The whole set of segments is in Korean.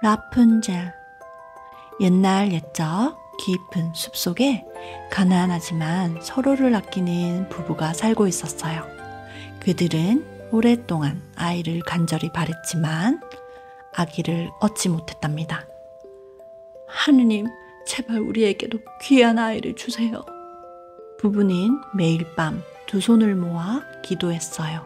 라푼젤. 옛날 옛적 깊은 숲속에 가난하지만 서로를 아끼는 부부가 살고 있었어요. 그들은 오랫동안 아이를 간절히 바랬지만 아기를 얻지 못했답니다. 하느님, 제발 우리에게도 귀한 아이를 주세요. 부부는 매일 밤 두 손을 모아 기도했어요.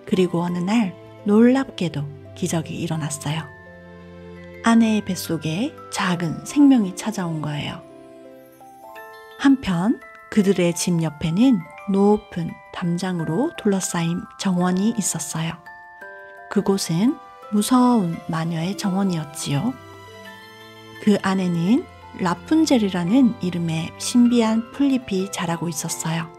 그리고 어느 날 놀랍게도 기적이 일어났어요. 아내의 뱃속에 작은 생명이 찾아온 거예요. 한편 그들의 집 옆에는 높은 담장으로 둘러싸인 정원이 있었어요. 그곳은 무서운 마녀의 정원이었지요. 그 안에는 라푼젤이라는 이름의 신비한 풀잎이 자라고 있었어요.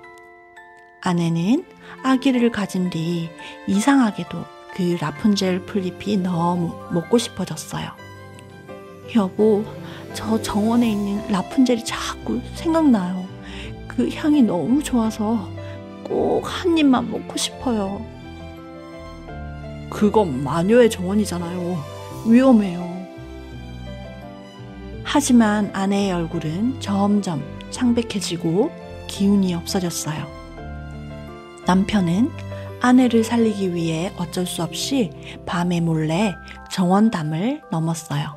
아내는 아기를 가진 뒤 이상하게도 그 라푼젤 풀잎이 너무 먹고 싶어졌어요. 여보, 저 정원에 있는 라푼젤이 자꾸 생각나요. 그 향이 너무 좋아서 꼭 한 입만 먹고 싶어요. 그건 마녀의 정원이잖아요. 위험해요. 하지만 아내의 얼굴은 점점 창백해지고 기운이 없어졌어요. 남편은 아내를 살리기 위해 어쩔 수 없이 밤에 몰래 정원담을 넘었어요.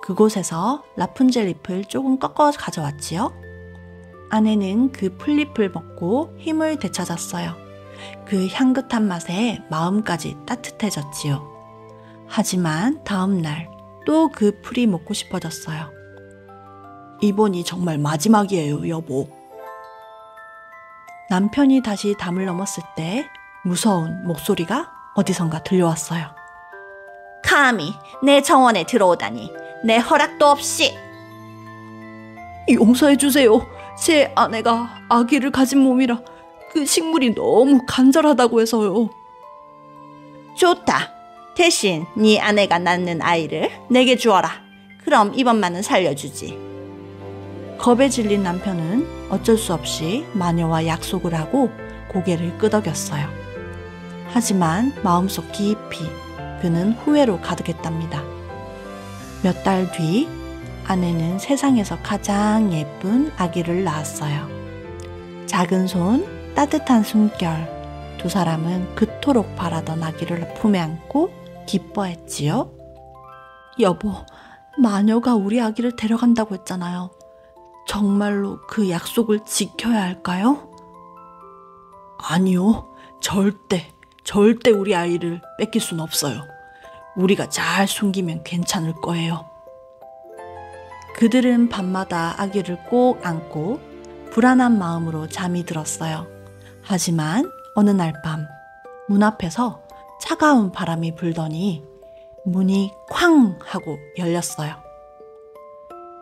그곳에서 라푼젤 잎을 조금 꺾어 가져왔지요. 아내는 그 풀잎을 먹고 힘을 되찾았어요. 그 향긋한 맛에 마음까지 따뜻해졌지요. 하지만 다음 날 또 그 풀이 먹고 싶어졌어요. 이번이 정말 마지막이에요, 여보. 남편이 다시 담을 넘었을 때 무서운 목소리가 어디선가 들려왔어요. 감히 내 정원에 들어오다니, 내 허락도 없이. 용서해주세요. 제 아내가 아기를 가진 몸이라 그 식물이 너무 간절하다고 해서요. 좋다. 대신 네 아내가 낳는 아이를 내게 주어라. 그럼 이번만은 살려주지. 겁에 질린 남편은 어쩔 수 없이 마녀와 약속을 하고 고개를 끄덕였어요. 하지만 마음속 깊이 그는 후회로 가득했답니다. 몇 달 뒤 아내는 세상에서 가장 예쁜 아기를 낳았어요. 작은 손, 따뜻한 숨결, 두 사람은 그토록 바라던 아기를 품에 안고 기뻐했지요. 여보, 마녀가 우리 아기를 데려간다고 했잖아요. 정말로 그 약속을 지켜야 할까요? 아니요, 절대 우리 아이를 뺏길 순 없어요. 우리가 잘 숨기면 괜찮을 거예요. 그들은 밤마다 아기를 꼭 안고 불안한 마음으로 잠이 들었어요. 하지만 어느 날 밤 문 앞에서 차가운 바람이 불더니 문이 쾅 하고 열렸어요.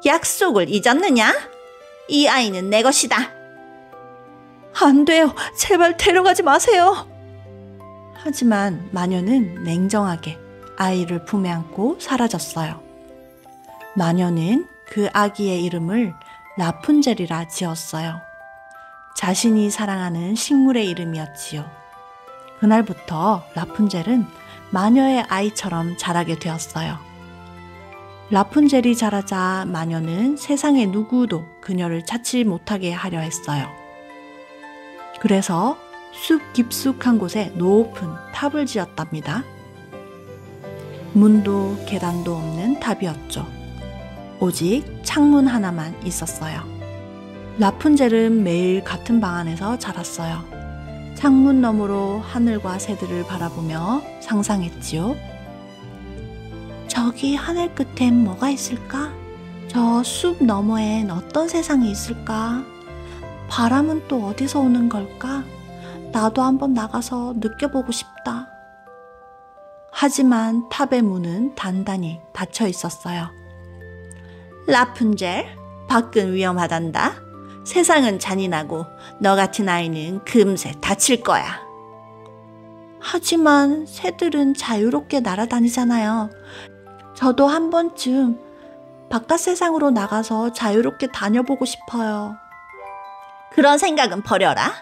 약속을 잊었느냐? 이 아이는 내 것이다. 안 돼요. 제발 데려가지 마세요. 하지만 마녀는 냉정하게 아이를 품에 안고 사라졌어요. 마녀는 그 아기의 이름을 라푼젤이라 지었어요. 자신이 사랑하는 식물의 이름이었지요. 그날부터 라푼젤은 마녀의 아이처럼 자라게 되었어요. 라푼젤이 자라자 마녀는 세상의 누구도 그녀를 찾지 못하게 하려 했어요. 그래서 숲 깊숙한 곳에 높은 탑을 지었답니다. 문도 계단도 없는 탑이었죠. 오직 창문 하나만 있었어요. 라푼젤은 매일 같은 방 안에서 자랐어요. 창문 너머로 하늘과 새들을 바라보며 상상했지요. 저기 하늘 끝엔 뭐가 있을까? 저 숲 너머엔 어떤 세상이 있을까? 바람은 또 어디서 오는 걸까? 나도 한번 나가서 느껴보고 싶다. 하지만 탑의 문은 단단히 닫혀 있었어요. 라푼젤, 밖은 위험하단다. 세상은 잔인하고 너 같은 아이는 금세 다칠 거야. 하지만 새들은 자유롭게 날아다니잖아요. 저도 한 번쯤 바깥 세상으로 나가서 자유롭게 다녀보고 싶어요. 그런 생각은 버려라.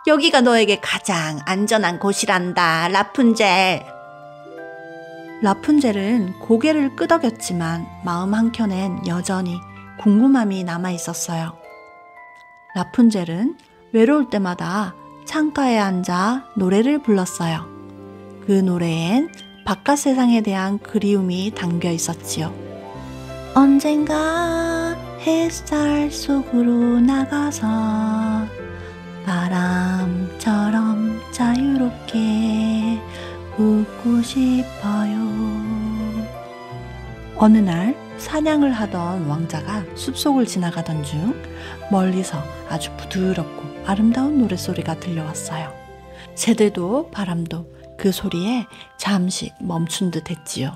여기가 너에게 가장 안전한 곳이란다, 라푼젤. 라푼젤은 고개를 끄덕였지만 마음 한켠엔 여전히 궁금함이 남아 있었어요. 라푼젤은 외로울 때마다 창가에 앉아 노래를 불렀어요. 그 노래엔 바깥 세상에 대한 그리움이 담겨 있었지요. 언젠가 햇살 속으로 나가서 바람처럼 자유롭게 웃고 싶어요. 어느 날 사냥을 하던 왕자가 숲속을 지나가던 중 멀리서 아주 부드럽고 아름다운 노랫소리가 들려왔어요. 새들도 바람도 그 소리에 잠시 멈춘 듯 했지요.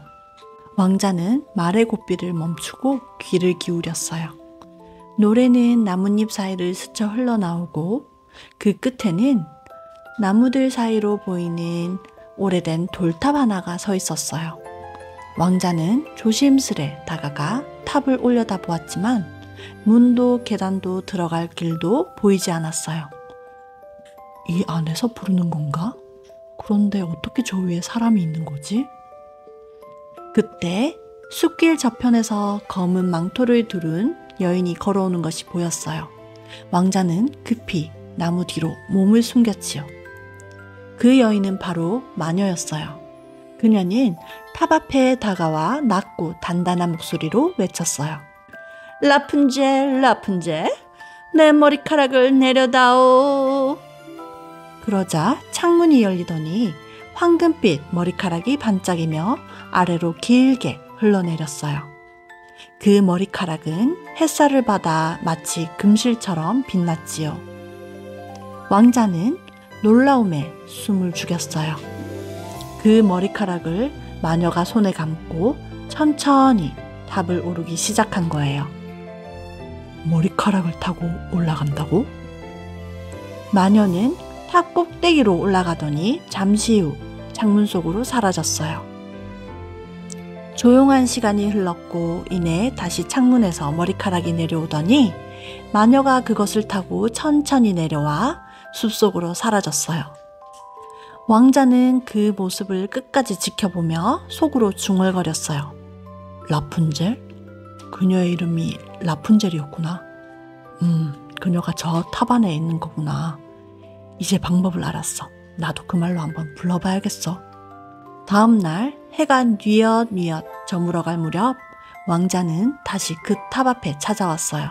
왕자는 말의 고삐를 멈추고 귀를 기울였어요. 노래는 나뭇잎 사이를 스쳐 흘러나오고 그 끝에는 나무들 사이로 보이는 오래된 돌탑 하나가 서 있었어요. 왕자는 조심스레 다가가 탑을 올려다 보았지만 문도 계단도 들어갈 길도 보이지 않았어요. 이 안에서 부르는 건가? 그런데 어떻게 저 위에 사람이 있는 거지? 그때 숲길 저편에서 검은 망토를 두른 여인이 걸어오는 것이 보였어요. 왕자는 급히 나무 뒤로 몸을 숨겼지요. 그 여인은 바로 마녀였어요. 그녀는 탑 앞에 다가와 낮고 단단한 목소리로 외쳤어요. 라푼젤, 라푼젤, 내 머리카락을 내려다오. 그러자 창문이 열리더니 황금빛 머리카락이 반짝이며 아래로 길게 흘러내렸어요. 그 머리카락은 햇살을 받아 마치 금실처럼 빛났지요. 왕자는 놀라움에 숨을 죽였어요. 그 머리카락을 마녀가 손에 감고 천천히 탑을 오르기 시작한 거예요. 머리카락을 타고 올라간다고? 마녀는 탑 꼭대기로 올라가더니 잠시 후 창문 속으로 사라졌어요. 조용한 시간이 흘렀고 이내 다시 창문에서 머리카락이 내려오더니 마녀가 그것을 타고 천천히 내려와 숲속으로 사라졌어요. 왕자는 그 모습을 끝까지 지켜보며 속으로 중얼거렸어요. 라푼젤? 그녀의 이름이 라푼젤이었구나. 그녀가 저 탑 안에 있는 거구나. 이제 방법을 알았어. 나도 그 말로 한번 불러봐야겠어. 다음 날 해가 뉘엿뉘엿 저물어갈 무렵 왕자는 다시 그 탑 앞에 찾아왔어요.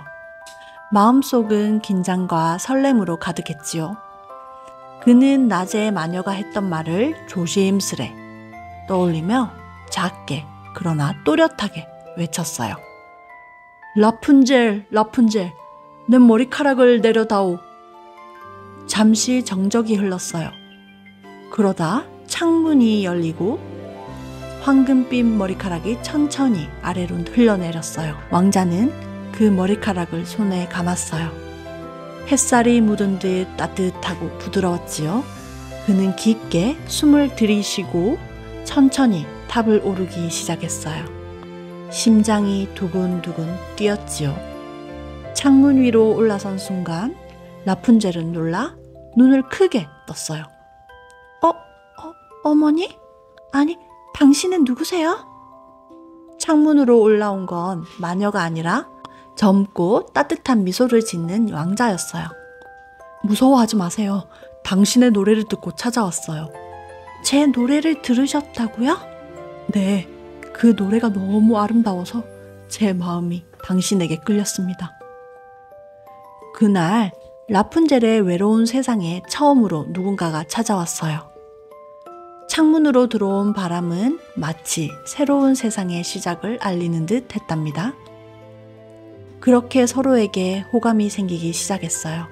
마음속은 긴장과 설렘으로 가득했지요. 그는 낮에 마녀가 했던 말을 조심스레 떠올리며 작게 그러나 또렷하게 외쳤어요. 라푼젤, 라푼젤, 내 머리카락을 내려다오. 잠시 정적이 흘렀어요. 그러다 창문이 열리고 황금빛 머리카락이 천천히 아래로 흘러내렸어요. 왕자는 그 머리카락을 손에 감았어요. 햇살이 묻은 듯 따뜻하고 부드러웠지요. 그는 깊게 숨을 들이쉬고 천천히 탑을 오르기 시작했어요. 심장이 두근두근 뛰었지요. 창문 위로 올라선 순간 라푼젤은 놀라 눈을 크게 떴어요. 어머니? 아니, 당신은 누구세요? 창문으로 올라온 건 마녀가 아니라 젊고 따뜻한 미소를 짓는 왕자였어요. 무서워하지 마세요. 당신의 노래를 듣고 찾아왔어요. 제 노래를 들으셨다고요? 네, 그 노래가 너무 아름다워서 제 마음이 당신에게 끌렸습니다. 그날 라푼젤의 외로운 세상에 처음으로 누군가가 찾아왔어요. 창문으로 들어온 바람은 마치 새로운 세상의 시작을 알리는 듯 했답니다. 그렇게 서로에게 호감이 생기기 시작했어요.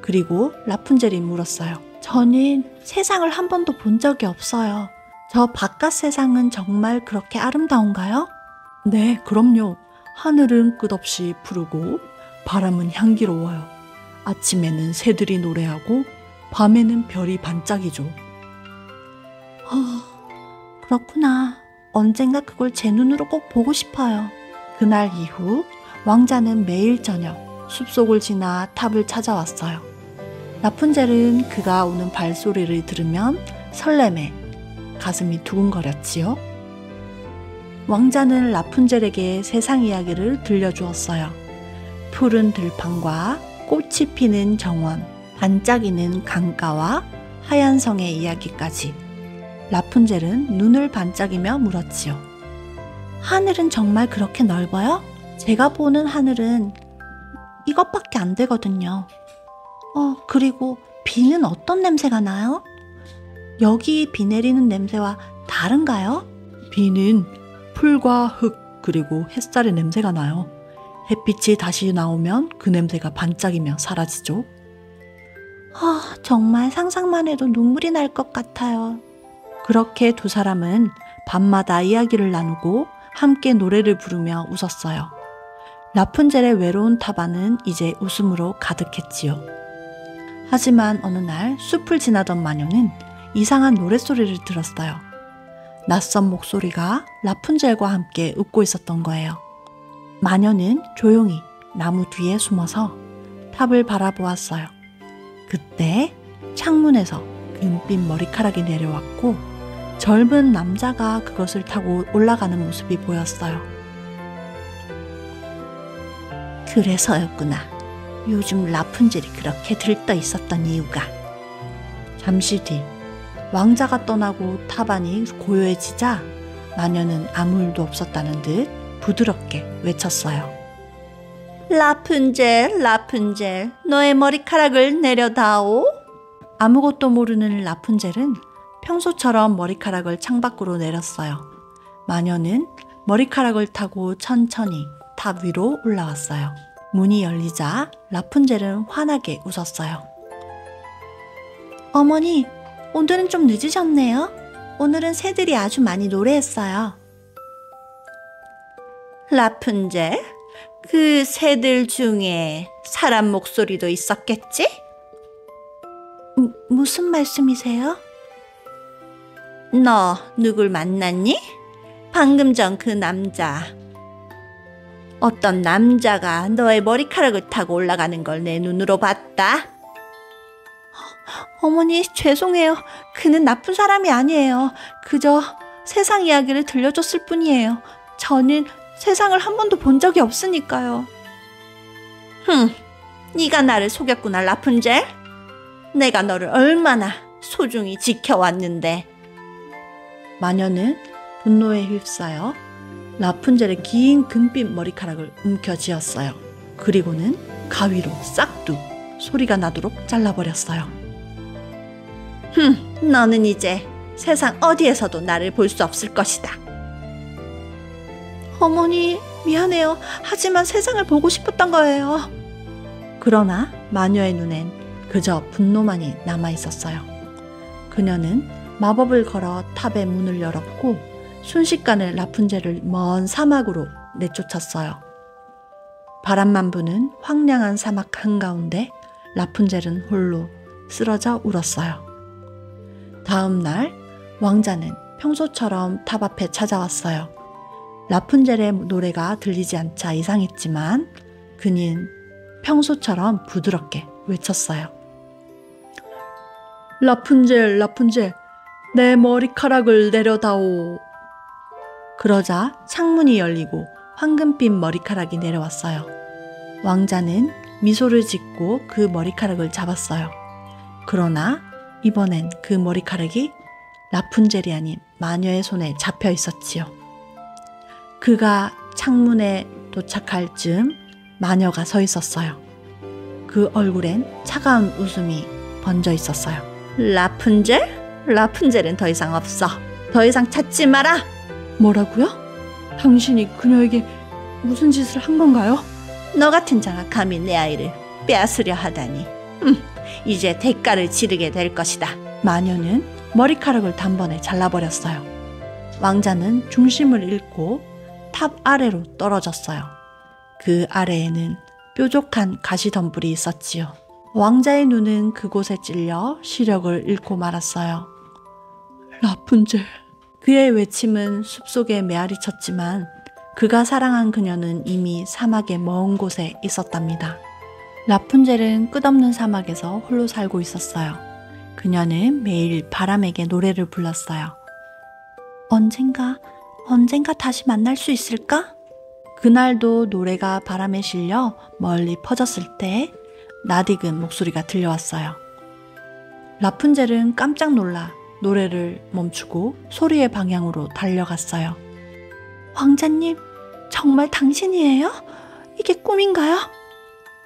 그리고 라푼젤이 물었어요. 저는 세상을 한 번도 본 적이 없어요. 저 바깥 세상은 정말 그렇게 아름다운가요? 네, 그럼요. 하늘은 끝없이 푸르고 바람은 향기로워요. 아침에는 새들이 노래하고 밤에는 별이 반짝이죠. 그렇구나. 언젠가 그걸 제 눈으로 꼭 보고 싶어요. 그날 이후 왕자는 매일 저녁 숲속을 지나 탑을 찾아왔어요. 라푼젤은 그가 오는 발소리를 들으면 설렘에 가슴이 두근거렸지요. 왕자는 라푼젤에게 세상 이야기를 들려주었어요. 푸른 들판과 꽃이 피는 정원, 반짝이는 강가와 하얀 성의 이야기까지. 라푼젤은 눈을 반짝이며 물었지요. 하늘은 정말 그렇게 넓어요? 제가 보는 하늘은 이것밖에 안 되거든요. 그리고 비는 어떤 냄새가 나요? 여기 비 내리는 냄새와 다른가요? 비는 풀과 흙 그리고 햇살의 냄새가 나요. 햇빛이 다시 나오면 그 냄새가 반짝이며 사라지죠. 정말 상상만 해도 눈물이 날 것 같아요. 그렇게 두 사람은 밤마다 이야기를 나누고 함께 노래를 부르며 웃었어요. 라푼젤의 외로운 타반은 이제 웃음으로 가득했지요. 하지만 어느 날 숲을 지나던 마녀는 이상한 노랫소리를 들었어요. 낯선 목소리가 라푼젤과 함께 웃고 있었던 거예요. 마녀는 조용히 나무 뒤에 숨어서 탑을 바라보았어요. 그때 창문에서 금빛 머리카락이 내려왔고 젊은 남자가 그것을 타고 올라가는 모습이 보였어요. 그래서였구나. 요즘 라푼젤이 그렇게 들떠 있었던 이유가. 잠시 뒤 왕자가 떠나고 타반이 고요해지자 마녀는 아무 일도 없었다는 듯 부드럽게 외쳤어요. 라푼젤, 라푼젤, 너의 머리카락을 내려다오. 아무것도 모르는 라푼젤은 평소처럼 머리카락을 창밖으로 내렸어요. 마녀는 머리카락을 타고 천천히 탑 위로 올라왔어요. 문이 열리자 라푼젤은 환하게 웃었어요. 어머니, 오늘은 좀 늦으셨네요. 오늘은 새들이 아주 많이 노래했어요. 라푼젤, 그 새들 중에 사람 목소리도 있었겠지? 무슨 말씀이세요? 너 누굴 만났니? 방금 전 그 남자. 어떤 남자가 너의 머리카락을 타고 올라가는 걸 내 눈으로 봤다. 어머니, 죄송해요. 그는 나쁜 사람이 아니에요. 그저 세상 이야기를 들려줬을 뿐이에요. 저는 세상을 한 번도 본 적이 없으니까요. 네가 나를 속였구나, 라푼젤. 내가 너를 얼마나 소중히 지켜왔는데. 마녀는 분노에 휩싸여 라푼젤의 긴 금빛 머리카락을 움켜쥐었어요. 그리고는 가위로 싹둑 소리가 나도록 잘라버렸어요. 너는 이제 세상 어디에서도 나를 볼 수 없을 것이다. 어머니, 미안해요. 하지만 세상을 보고 싶었던 거예요. 그러나 마녀의 눈엔 그저 분노만이 남아있었어요. 그녀는 마법을 걸어 탑의 문을 열었고 순식간에 라푼젤을 먼 사막으로 내쫓았어요. 바람만 부는 황량한 사막 한가운데 라푼젤은 홀로 쓰러져 울었어요. 다음 날 왕자는 평소처럼 탑 앞에 찾아왔어요. 라푼젤의 노래가 들리지 않자 이상했지만 그는 평소처럼 부드럽게 외쳤어요. 라푼젤, 라푼젤, 내 머리카락을 내려다오. 그러자 창문이 열리고 황금빛 머리카락이 내려왔어요. 왕자는 미소를 짓고 그 머리카락을 잡았어요. 그러나 이번엔 그 머리카락이 라푼젤이 아닌 마녀의 손에 잡혀 있었지요. 그가 창문에 도착할 즈음 마녀가 서 있었어요. 그 얼굴엔 차가운 웃음이 번져 있었어요. 라푼젤? 라푼젤은 더 이상 없어. 더 이상 찾지 마라. 뭐라고요? 당신이 그녀에게 무슨 짓을 한 건가요? 너 같은 자가 감히 내 아이를 빼앗으려 하다니. 이제 대가를 치르게 될 것이다. 마녀는 머리카락을 단번에 잘라버렸어요. 왕자는 중심을 잃고 탑 아래로 떨어졌어요. 그 아래에는 뾰족한 가시덤불이 있었지요. 왕자의 눈은 그곳에 찔려 시력을 잃고 말았어요. 라푼젤. 그의 외침은 숲속에 메아리 쳤지만 그가 사랑한 그녀는 이미 사막의 먼 곳에 있었답니다. 라푼젤은 끝없는 사막에서 홀로 살고 있었어요. 그녀는 매일 바람에게 노래를 불렀어요. 언젠가 언젠가 다시 만날 수 있을까? 그날도 노래가 바람에 실려 멀리 퍼졌을 때 낯익은 목소리가 들려왔어요. 라푼젤은 깜짝 놀라 노래를 멈추고 소리의 방향으로 달려갔어요. 왕자님, 정말 당신이에요? 이게 꿈인가요?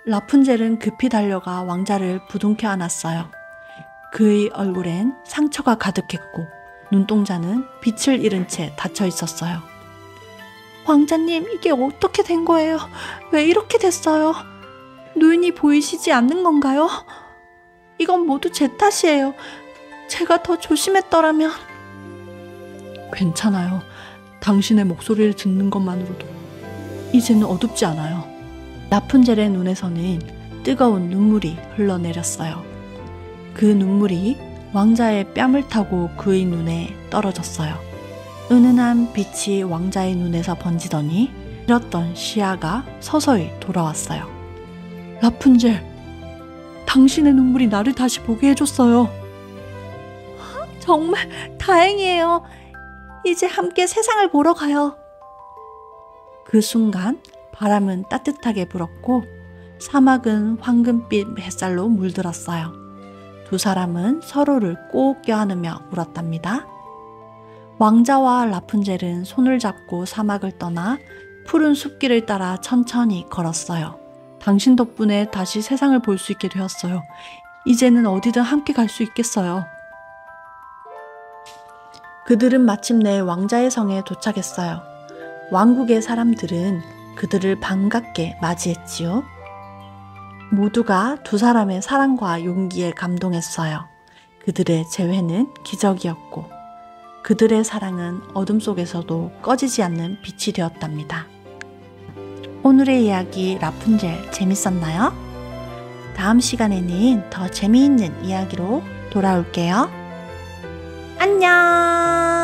라푼젤은 급히 달려가 왕자를 부둥켜 안았어요. 그의 얼굴엔 상처가 가득했고 눈동자는 빛을 잃은 채 닫혀 있었어요. 왕자님, 이게 어떻게 된 거예요? 왜 이렇게 됐어요? 눈이 보이시지 않는 건가요? 이건 모두 제 탓이에요. 제가 더 조심했더라면. 괜찮아요. 당신의 목소리를 듣는 것만으로도 이제는 어둡지 않아요. 라푼젤의 눈에서는 뜨거운 눈물이 흘러내렸어요. 그 눈물이 왕자의 뺨을 타고 그의 눈에 떨어졌어요. 은은한 빛이 왕자의 눈에서 번지더니 잃었던 시야가 서서히 돌아왔어요. 라푼젤, 당신의 눈물이 나를 다시 보게 해줬어요. 정말 다행이에요. 이제 함께 세상을 보러 가요. 그 순간 바람은 따뜻하게 불었고 사막은 황금빛 햇살로 물들었어요. 두 사람은 서로를 꼭 껴안으며 울었답니다. 왕자와 라푼젤은 손을 잡고 사막을 떠나 푸른 숲길을 따라 천천히 걸었어요. 당신 덕분에 다시 세상을 볼 수 있게 되었어요. 이제는 어디든 함께 갈 수 있겠어요. 그들은 마침내 왕자의 성에 도착했어요. 왕국의 사람들은 그들을 반갑게 맞이했지요. 모두가 두 사람의 사랑과 용기에 감동했어요. 그들의 재회는 기적이었고 그들의 사랑은 어둠 속에서도 꺼지지 않는 빛이 되었답니다. 오늘의 이야기 라푼젤 재밌었나요? 다음 시간에는 더 재미있는 이야기로 돌아올게요. 안녕!